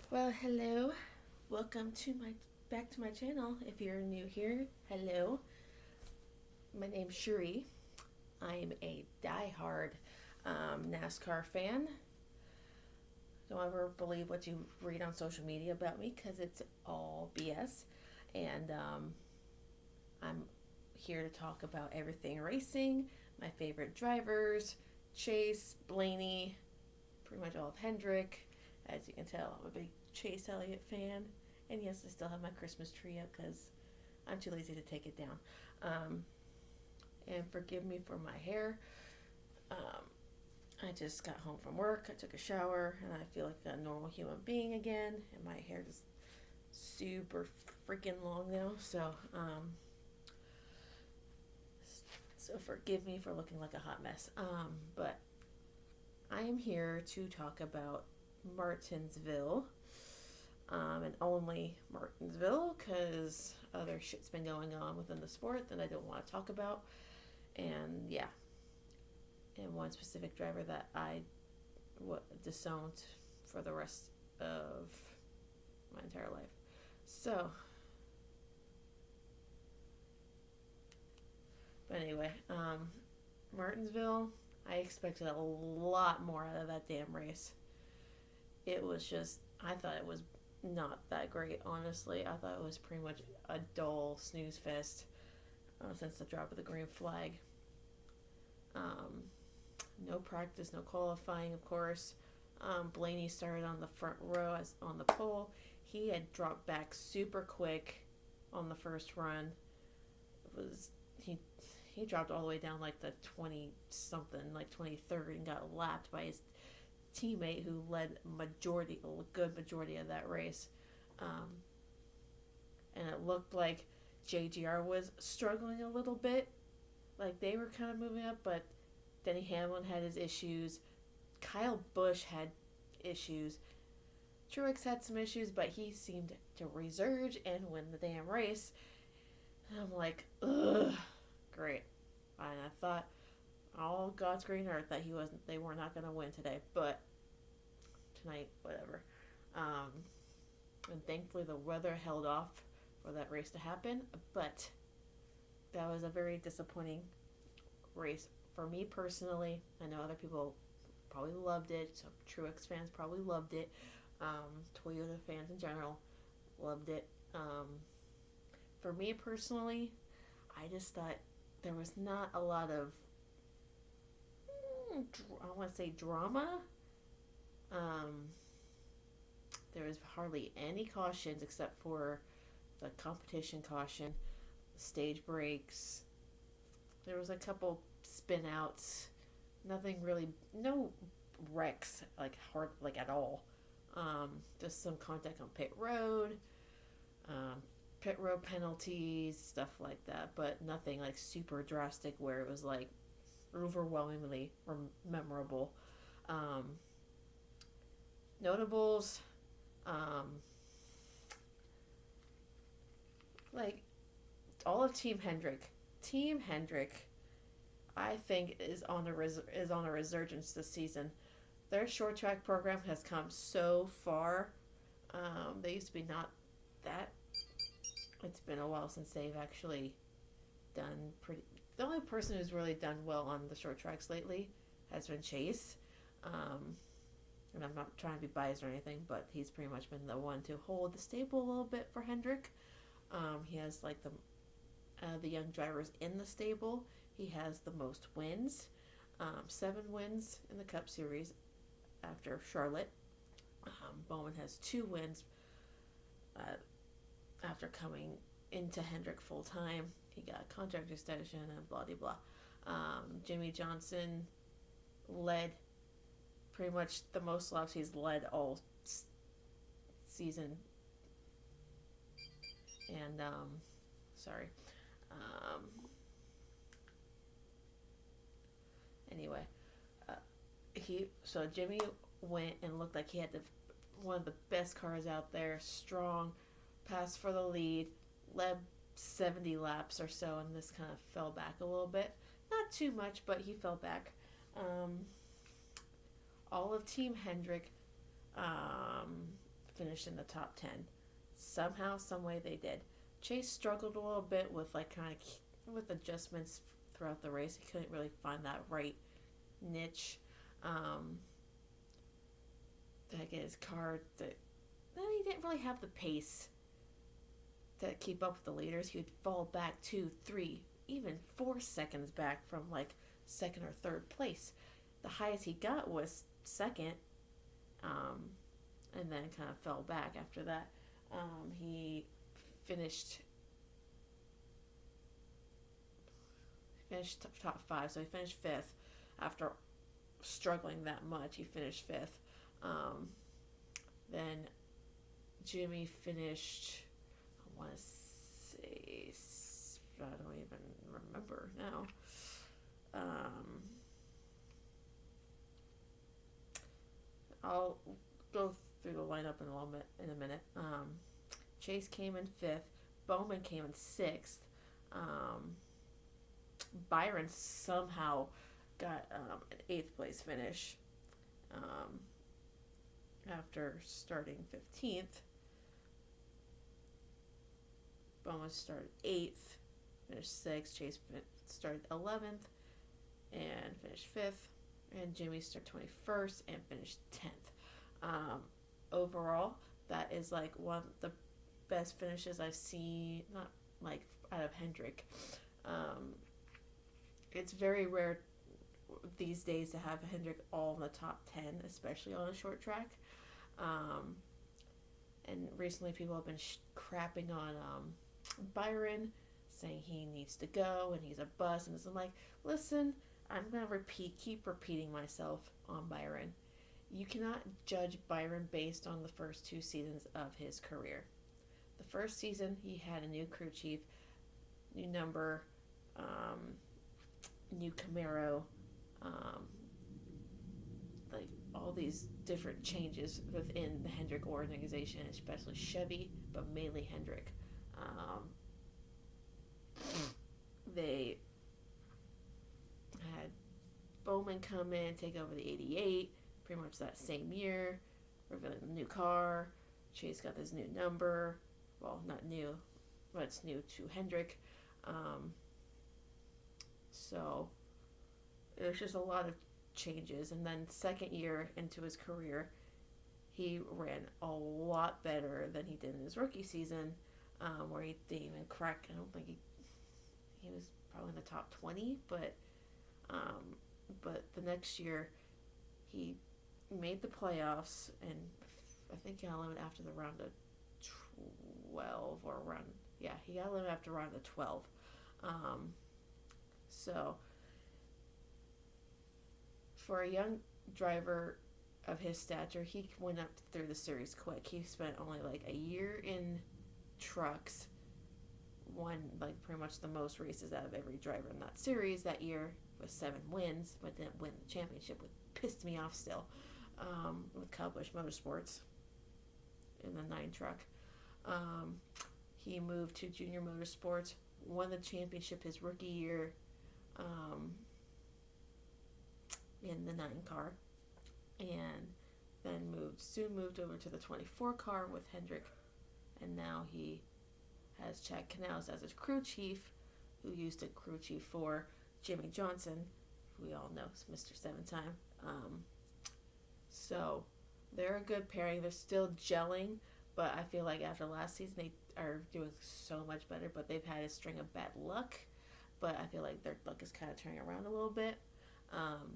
Well, hello. Welcome to my back to my channel. If you're new here, hello. My name's Shuri. I'm a diehard NASCAR fan. Don't ever believe what you read on social media about me because it's all BS. And I'm here to talk about everything racing, my favorite drivers, Chase, Blaney, pretty much all of Hendrick. As you can tell, I'm a big Chase Elliott fan. And yes, I still have my Christmas tree up because I'm too lazy to take it down. Um, and forgive me for my hair. Um, I just got home from work. I took a shower, and I feel like a normal human being again. And my hair is super freaking long now. So forgive me for looking like a hot mess. But I am here to talk about Martinsville, and only Martinsville because other shit's been going on within the sport that I don't want to talk about. And yeah, and one specific driver that I disowned for the rest of my entire life. So, but anyway, Martinsville, I expected a lot more out of that damn race. It was just, I thought it was not that great, honestly. I thought it was pretty much a dull snooze fest since the drop of the green flag. Um, no practice, no qualifying, of course. Blaney started on the front row on the pole. He had dropped back super quick on the first run. It was he dropped all the way down like the 20 something, like 23rd, and got lapped by his teammate who led a good majority of that race. Um, and it looked like JGR was struggling a little bit. Like they were kind of moving up, but Denny Hamlin had his issues. Kyle Busch had issues. Truex had some issues, but he seemed to resurge and win the damn race. And I'm like, ugh, great. And I thought all God's green earth that they were not going to win today, but tonight, whatever. Um, and thankfully the weather held off for that race to happen, but that was a very disappointing race for me personally. I know other people probably loved it. Some Truex fans probably loved it. Toyota fans in general loved it. For me personally, I just thought there was not a lot of, I want to say, drama. Um, there was hardly any cautions except for the competition caution, stage breaks. There was a couple spin outs. Nothing really, no wrecks like hard like at all. Just some contact on um, pit road penalties, stuff like that, but nothing like super drastic where it was like overwhelmingly memorable. Um, Notables, um, like all of Team Hendrick. Team Hendrick, I think, is on a resurgence this season. Their short track program has come so far. They used to be not that. It's been a while since they've actually done pretty. The only person who's really done well on the short tracks lately has been Chase. And I'm not trying to be biased or anything, but he's pretty much been the one to hold the stable a little bit for Hendrick. He has like the young drivers in the stable. He has the most wins, 7 wins in the Cup Series after Charlotte. Bowman has 2 wins after coming into Hendrick full time. He got a contract extension and blah blah blah. Jimmy Johnson led pretty much the most laps he's led all season. And sorry. Um, anyway, Jimmy went and looked like he had one of the best cars out there, strong, passed for the lead, led 70 laps or so, and this kind of fell back a little bit. Not too much, but he fell back. All of Team Hendrick finished in the top 10. Somehow, some way they did. Chase struggled a little bit with with adjustments throughout the race. He couldn't really find that right niche. Like his car, he didn't really have the pace to keep up with the leaders. He would fall back 2, 3, even 4 seconds back from like second or third place. The highest he got was second, and then kind of fell back after that. He finished top 5, so he finished 5th after struggling that much. He finished 5th. Then Jimmy finished, I want to say, I don't even remember now. I'll go through the lineup in a minute. Chase came in 5th. Bowman came in 6th. Byron somehow got an 8th place finish after starting 15th. Bowman started 8th, finished 6th. Chase started 11th and finished 5th. And Jimmy started 21st and finished 10th. Overall, that is like one of the best finishes I've seen, not like out of Hendrick. It's very rare these days to have Hendrick all in the top 10, especially on a short track. And recently people have been crapping on Byron, saying he needs to go and he's a bust. And I'm like, listen, I'm going to keep repeating myself on Byron. You cannot judge Byron based on the first 2 seasons of his career. The first season, he had a new crew chief, new number, new Camaro, like all these different changes within the Hendrick organization, especially Chevy, but mainly Hendrick. They had Bowman come in, take over the 88, pretty much that same year, revealing the new car. Chase got this new number. Well, not new, but it's new to Hendrick. So there's just a lot of changes. And then second year into his career, he ran a lot better than he did in his rookie season, where he didn't even crack. I don't think he was probably in the top 20, but the next year he made the playoffs, and I think he got eliminated after the round of 12 or around, yeah, he got eliminated after round of 12. So for a young driver of his stature, he went up through the series quick. He spent only like a year in trucks, won like pretty much the most races out of every driver in that series that year with 7 wins, but didn't win the championship, which pissed me off still, with Kyle Busch Motorsports in the 9 truck. He moved to Junior Motorsports, won the championship his rookie year in the 9 car, and then soon moved over to the 24 car with Hendrick, and now he has Chad Canals as his crew chief, who used to crew chief for Jimmy Johnson, who we all know is Mr. 7-time. So they're a good pairing. They're still gelling, but I feel like after last season they are doing so much better, but they've had a string of bad luck. But I feel like their luck is kind of turning around a little bit.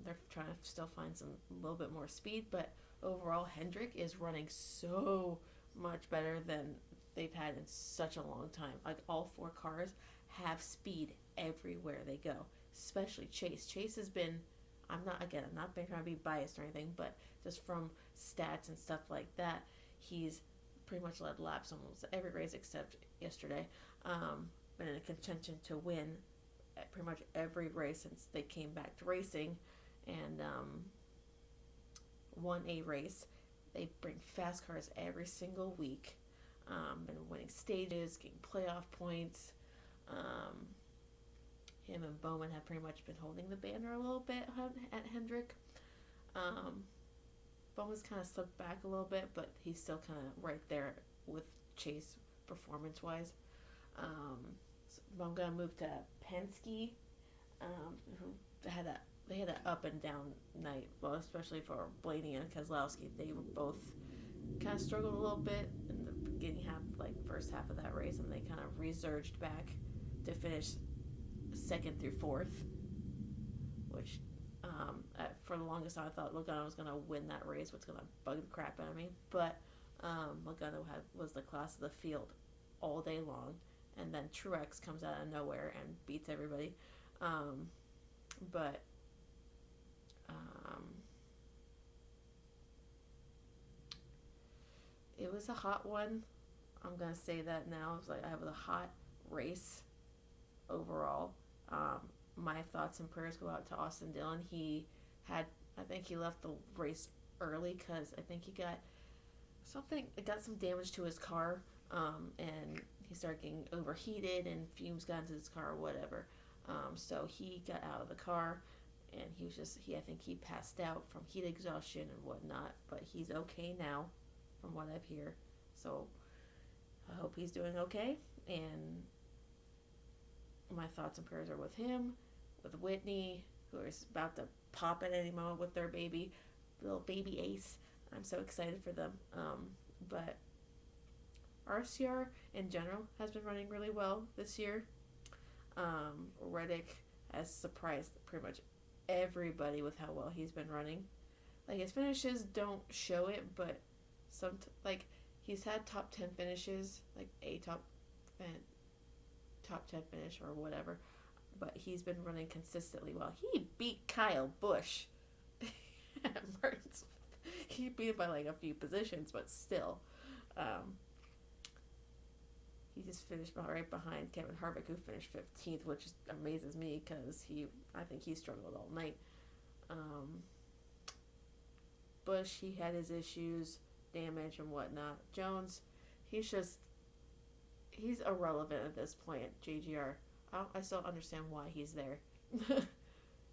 They're trying to still find a little bit more speed, but overall Hendrick is running so much better than they've had in such a long time. Like all 4 cars have speed everywhere they go, especially Chase. Chase has been, I'm not being trying to be biased or anything, but just from stats and stuff like that, he's pretty much led laps almost every race except yesterday. Been in a contention to win pretty much every race since they came back to racing, and won a race. They bring fast cars every single week. Been winning stages, getting playoff points. Him and Bowman have pretty much been holding the banner a little bit at Hendrick. Bowman's kind of slipped back a little bit, but he's still kind of right there with Chase performance wise. So I'm gonna move to Penske, who had a they had an up and down night. Well, especially for Blaney and Keselowski, they were both kind of struggled a little bit in the beginning half, like first half of that race, and they kind of resurged back to finish second through fourth, which for the longest time I thought Logano was going to win that race, which was going to bug the crap out of me. But Logano was the class of the field all day long, and then Truex comes out of nowhere and beats everybody. But it was a hot one. I'm going to say that now. It was like I have a hot race overall. My thoughts and prayers go out to Austin Dillon. I think he left the race early because I think he got some damage to his car, and he started getting overheated and fumes got into his car or whatever. So he got out of the car, and I think he passed out from heat exhaustion and whatnot, but he's okay now from what I've heard. So I hope he's doing okay, and my thoughts and prayers are with him, with Whitney, who is about to pop at any moment with their little baby Ace. I'm so excited for them. But RCR in general has been running really well this year. Reddick has surprised pretty much everybody with how well he's been running. Like, his finishes don't show it, but he's had top 10 finishes, like a top 10 finish or whatever, but he's been running consistently well. He beat Kyle Busch at Martinsville. He beat him by like a few positions, but still. He just finished right behind Kevin Harvick, who finished 15th, which amazes me because I think he struggled all night. Busch, he had his issues, damage and whatnot. Jones, he's irrelevant at this point. JGR, I still understand why he's there.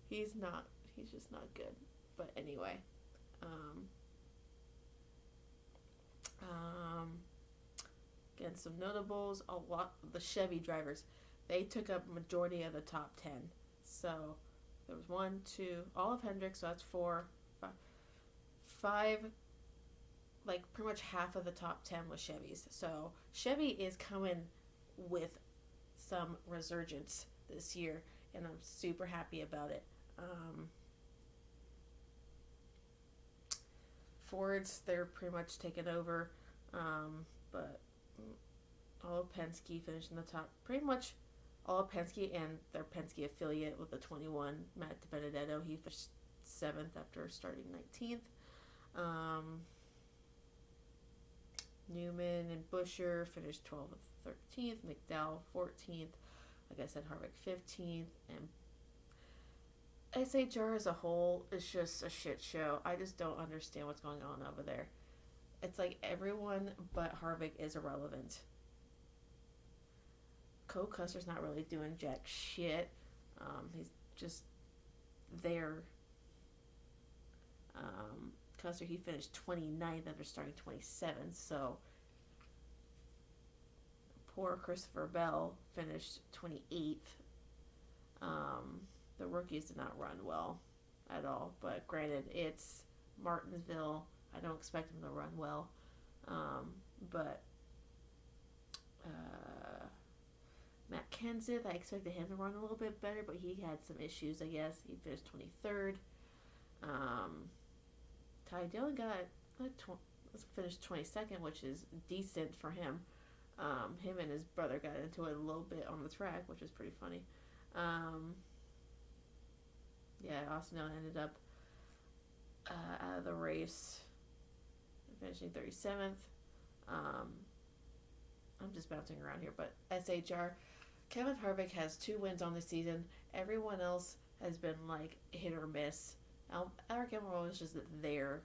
He's just not good. But anyway, again, some notables. The Chevy drivers, they took up majority of the top 10. So there was all of Hendricks, so that's 4, 5, like pretty much half of the top 10 was Chevys. So Chevy is coming with some resurgence this year, and I'm super happy about it. Fords, they're pretty much taken over, but all of Penske finished in the top. Pretty much all of Penske and their Penske affiliate with the 21, Matt DiBenedetto, he finished 7th after starting 19th. Newman and Buescher finished 12th and 13th. McDowell 14th. Like I said, Harvick 15th. And SHR as a whole is just a shit show. I just don't understand what's going on over there. It's like everyone but Harvick is irrelevant. Cole Custer's not really doing jack shit. He's just there. Custer, he finished 29th after starting 27th, so poor Christopher Bell finished 28th. The rookies did not run well at all, but granted, it's Martinsville. I don't expect them to run well, but Matt Kenseth, I expected him to run a little bit better, but he had some issues, I guess. He finished 23rd. Ty Dillon finished 22nd, which is decent for him. Him and his brother got into it a little bit on the track, which is pretty funny. Austin Dillon ended up out of the race, finishing 37th. I'm just bouncing around here, but SHR, Kevin Harvick has 2 wins on the season. Everyone else has been like hit or miss. Eric Emerald is just there.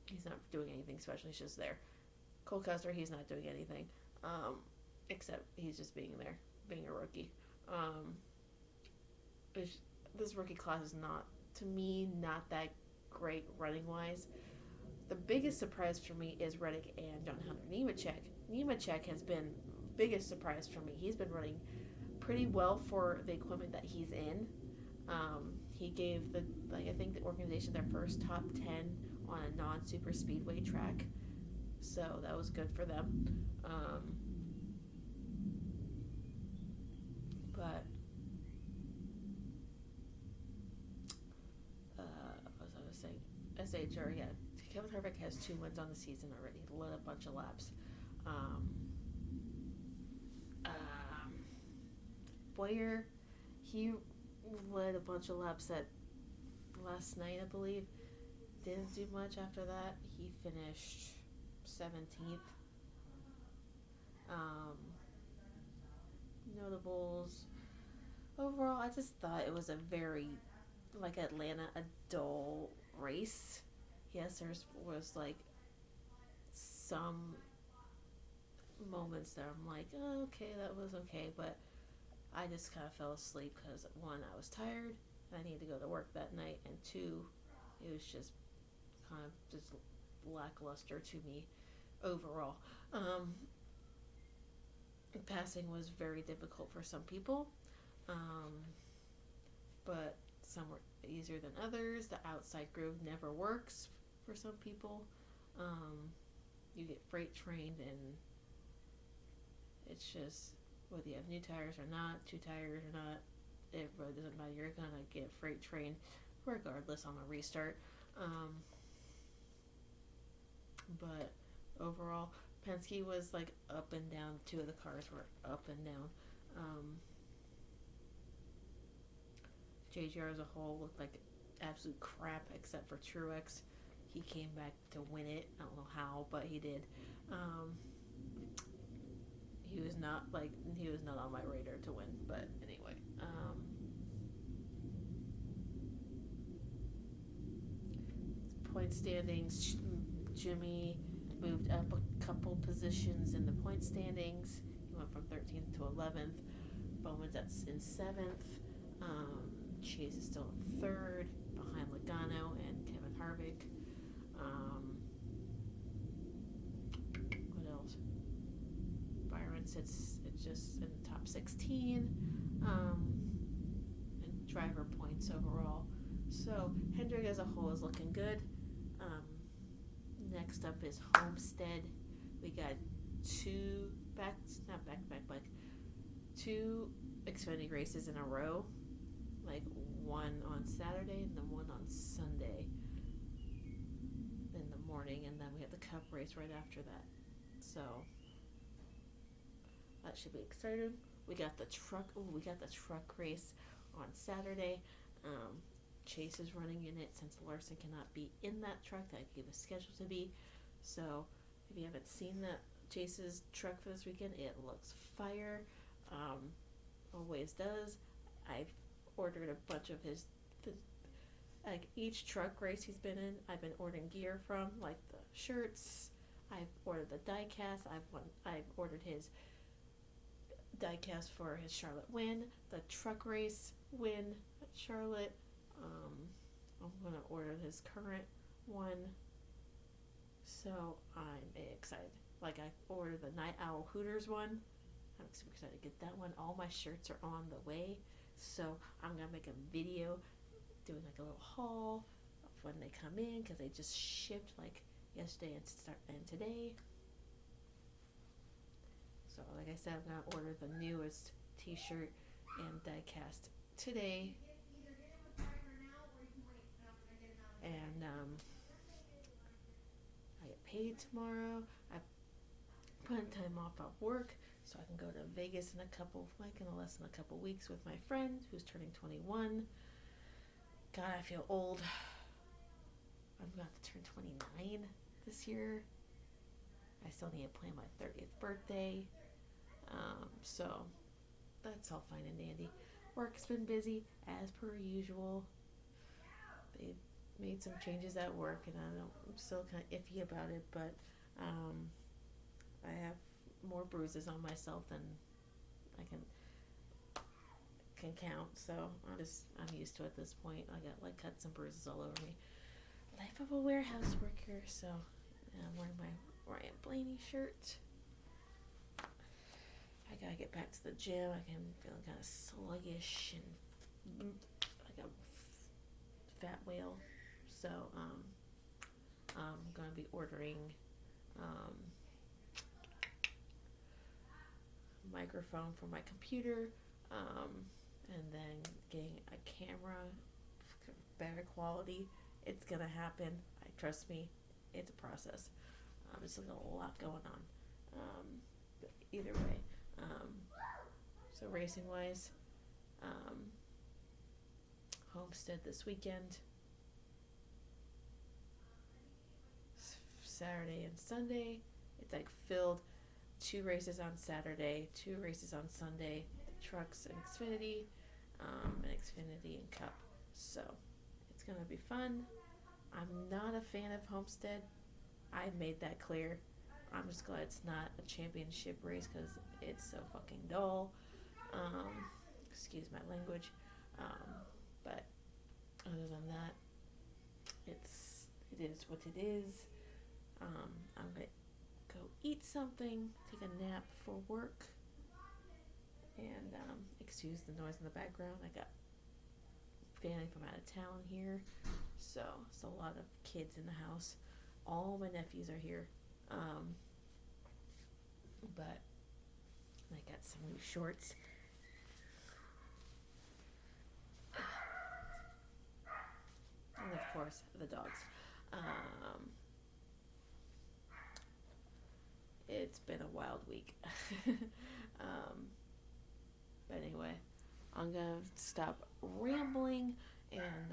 He's not doing anything special. He's just there. Cole Custer, he's not doing anything, except he's just being a rookie. This rookie class is not to me, not that great running wise. The biggest surprise for me is Reddick and John Hunter. Nemechek has been biggest surprise for me. He's been running pretty well for the equipment that he's in. He gave I think the organization their first top 10 on a non-super speedway track, so that was good for them. But what was I saying? SHR, yeah. Kevin Harvick has 2 wins on the season already. Led a bunch of laps. Boyer, he led a bunch of laps at last night, I believe. Didn't do much after that. He finished 17th. Notables. Overall, I just thought it was a very, like Atlanta, a dull race. Yes, there was like some moments there I'm like, oh, okay, that was okay, but I just kind of fell asleep because, one, I was tired, I needed to go to work that night, and 2, it was just kind of just lackluster to me overall. Passing was very difficult for some people, but some were easier than others. The outside groove never works for some people. You get freight trained, and it's just, whether you have new tires or not, 2 tires or not, it really doesn't matter. You're gonna get freight trained regardless on a restart. But overall, Penske was like up and down. 2 of the cars were up and down. JGR as a whole looked like absolute crap, except for Truex. He came back to win it. I don't know how, but he did. He was not on my radar to win, but anyway. Point standings, Jimmy moved up a couple positions in the point standings. He went from 13th to 11th. Bowman's in 7th. Chase is still in 3rd, behind Logano and Kevin Harvick. What else? Byron sits just in the top 16. And driver points overall. So Hendrick as a whole is looking good. Next up is Homestead. We got 2 Xfinity races in a row. Like one on Saturday and then one on Sunday in the morning, and then we have the Cup race right after that. So that should be exciting. We got the truck race on Saturday. Chase is running in it since Larson cannot be in that truck that he was scheduled to be. So if you haven't seen that Chase's truck for this weekend, it looks fire. Always does. I've ordered a bunch of like each truck race he's been in, I've been ordering gear from, like the shirts. I've ordered the diecast. I've ordered his diecast for his Charlotte win, the truck race win at Charlotte. I'm gonna order his current one, so I'm excited. Like, I ordered the Night Owl Hooters one. I'm super excited to get that one. All my shirts are on the way, so I'm gonna make a video doing like a little haul of when they come in, because they just shipped like yesterday and today. So like I said, I'm gonna order the newest t-shirt and diecast today. And I get paid tomorrow. I put time off at work so I can go to Vegas in less than a couple weeks with my friend who's turning 21. God, I feel old. I'm about to turn 29 this year. I still need to plan my 30th birthday. So that's all fine and dandy. Work's been busy as per usual. They've made some changes at work, and I'm still kind of iffy about it, but I have more bruises on myself than I can can count. So I'm used to it at this point. I got like cuts and bruises all over me. Life of a warehouse worker. So I'm wearing my Ryan Blaney shirt. I gotta get back to the gym. I'm feeling kind of sluggish and like a fat whale. So I'm gonna be ordering microphone for my computer, and then getting a camera for better quality. It's gonna happen. Trust me, it's a process. There's a lot going on. But either way, so racing wise, Homestead this weekend, Saturday and Sunday. It's like filled. 2 races on Saturday, 2 races on Sunday. Trucks and Xfinity, and Cup. So it's gonna be fun. I'm not a fan of Homestead. I made that clear. I'm just glad it's not a championship race because it's so fucking dull. Excuse my language. But other than that, it is what it is. I'm gonna go eat something, take a nap before work, and excuse the noise in the background. I got family from out of town here, so it's a lot of kids in the house. All my nephews are here, but I got some new shorts. And of course, the dogs. It's been a wild week. But anyway, I'm gonna stop rambling, and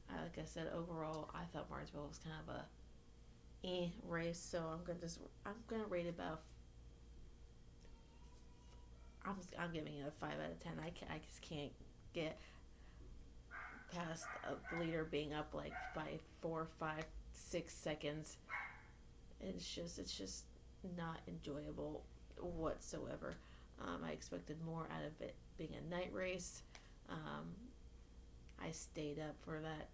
like I said, overall, I thought Martinsville was kind of a race, so I'm gonna rate it about. I'm giving it a 5 out of 10. I just can't get past the leader being up like by 4, 5, 6 seconds. It's just not enjoyable whatsoever. I expected more out of it being a night race. I stayed up for that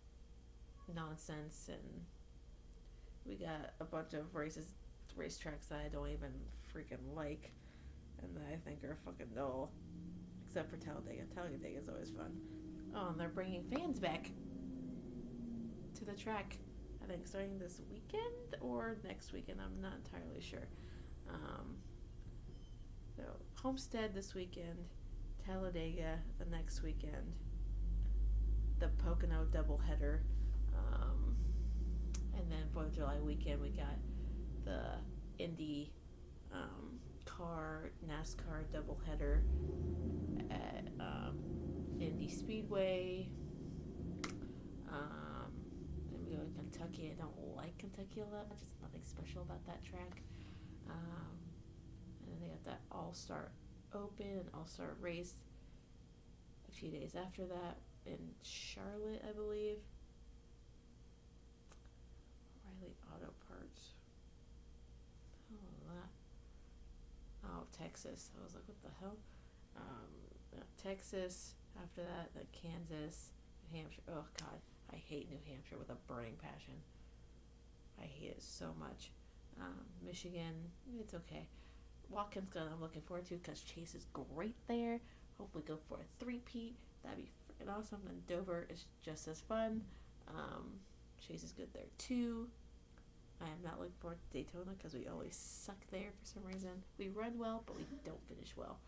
nonsense, and we got a bunch of racetracks that I don't even freaking like, and that I think are fucking dull, except for Talladega. Talladega is always fun. Oh, and they're bringing fans back to the track. I think starting this weekend or next weekend. I'm not entirely sure. So Homestead this weekend, Talladega the next weekend, the Pocono doubleheader, and then 4th of July weekend we got the Indy NASCAR doubleheader at Indy Speedway. And we go to Kentucky. I don't like Kentucky a lot. Just nothing special about that track. And then they got that All-Star Open and All-Star Race a few days after that in Charlotte, I believe. O'Reilly Auto Parts. Oh, Texas. I was like, what the hell? Texas. After that, then Kansas, New Hampshire. Oh, God. I hate New Hampshire with a burning passion. I hate it so much. Michigan, it's okay. Watkins Glen, I'm looking forward to because Chase is great there. Hopefully go for a 3-peat. That'd be freaking awesome. And Dover is just as fun. Chase is good there too. I am not looking forward to Daytona because we always suck there for some reason. We run well, but we don't finish well.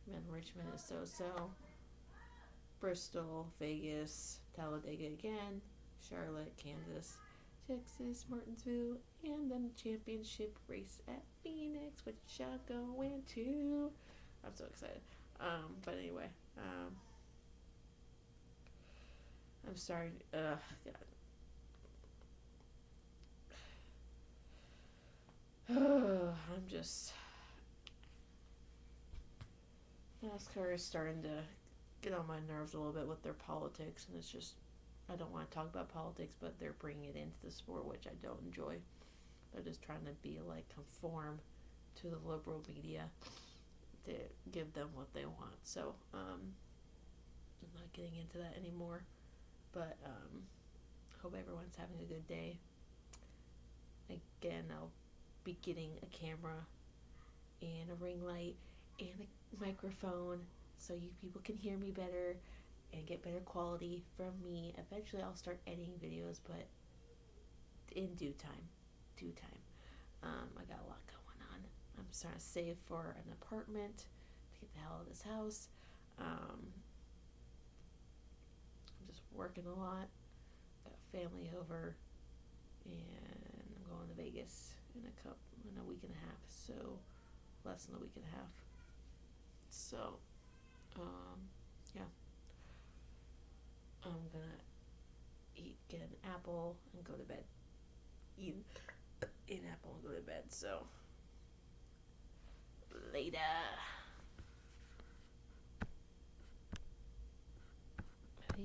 Then Richmond is so-so. Bristol, Vegas, Talladega again, Charlotte, Kansas, Texas, Martinsville, and then the championship race at Phoenix, which I'm going to. I'm so excited. But anyway, I'm sorry. God. I'm just. NASCAR is starting to get on my nerves a little bit with their politics, and it's just, I don't want to talk about politics, but they're bringing it into the sport, which I don't enjoy. They're just trying to be like conform to the liberal media, to give them what they want. So I'm not getting into that anymore. But hope everyone's having a good day. Again, I'll be getting a camera and a ring light and a microphone so you people can hear me better and get better quality from me. Eventually I'll start editing videos, but in due time. I got a lot going on. I'm trying to save for an apartment to get the hell out of this house. I'm just working a lot. Got family over, and I'm going to Vegas in a week and a half. So less than a week and a half. So, yeah. I'm gonna get an apple and go to bed. Eat an apple and go to bed. So, later.